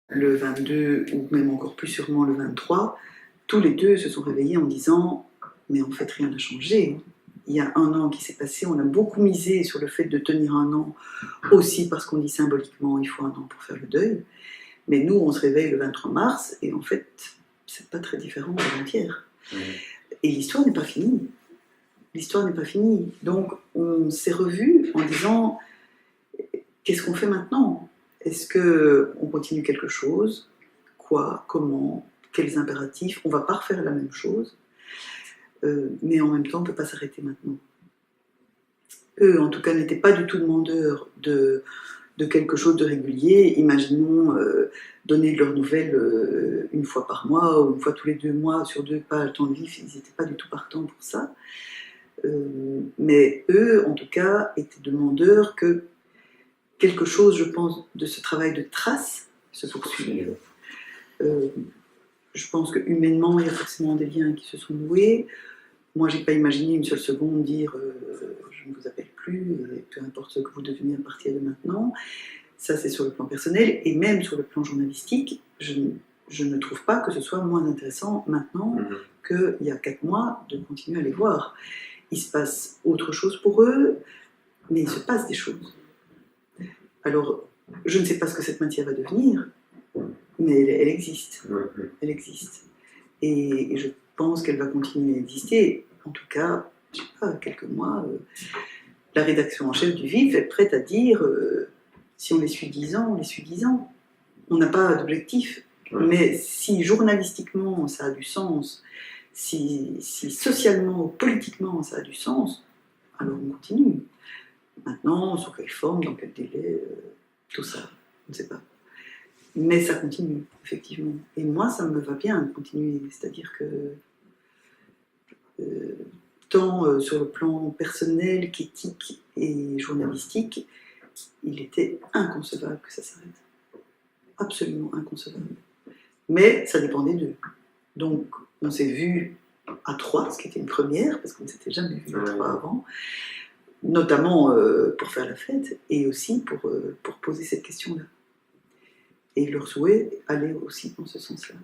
Le 22, ou même encore plus sûrement le 23, tous les deux se sont réveillés en disant « mais en fait rien n'a changé ». Il y a un an qui s'est passé, on a beaucoup misé sur le fait de tenir un an, aussi parce qu'on dit symboliquement il faut un an pour faire le deuil. Mais nous, on se réveille le 23 mars, et en fait, c'est pas très différent d'avant-hier. Et l'histoire n'est pas finie. L'histoire n'est pas finie. Donc, on s'est revus en disant qu'est-ce qu'on fait maintenant ? Est-ce qu'on continue quelque chose ? Quoi ? Comment ? Quels impératifs ? On ne va pas refaire la même chose, mais en même temps, on ne peut pas s'arrêter maintenant. Eux, en tout cas, n'étaient pas du tout demandeurs de quelque chose de régulier. Imaginons donner de leurs nouvelles une fois par mois ou une fois tous les 2 mois sur 2 pages temps de vif. Ils n'étaient pas du tout partants pour ça. Mais eux, en tout cas, étaient demandeurs que quelque chose, je pense, de ce travail de trace se poursuive. Je pense que humainement, il y a forcément des liens qui se sont noués. Moi, je n'ai pas imaginé une seule seconde dire je ne vous appelle plus, peu importe ce que vous devenez à partir de maintenant. Ça, c'est sur le plan personnel. Et même sur le plan journalistique, je ne trouve pas que ce soit moins intéressant maintenant qu'il y a 4 mois de continuer à les voir. Il se passe autre chose pour eux, mais il se passe des choses. Alors, je ne sais pas ce que cette matière va devenir, mais elle existe. Elle existe. Et je pense qu'elle va continuer à exister. En tout cas, je ne sais pas, quelques mois, la rédaction en chef du Vif est prête à dire si on les suit 10 ans, on les suit 10 ans. On n'a pas d'objectif. Mais si journalistiquement ça a du sens, si socialement ou politiquement ça a du sens, alors on continue. Maintenant, sur quelle forme, dans quel délai, tout ça, on ne sait pas. Mais ça continue, effectivement. Et moi, ça me va bien de continuer. C'est-à-dire que, tant sur le plan personnel qu'éthique et journalistique, il était inconcevable que ça s'arrête. Absolument inconcevable. Mais ça dépendait d'eux. Donc, on s'est vus à 3, ce qui était une première, parce qu'on ne s'était jamais vus à 3 avant, notamment pour faire la fête, et aussi pour poser cette question-là. Et leur souhait allait aussi dans ce sens-là.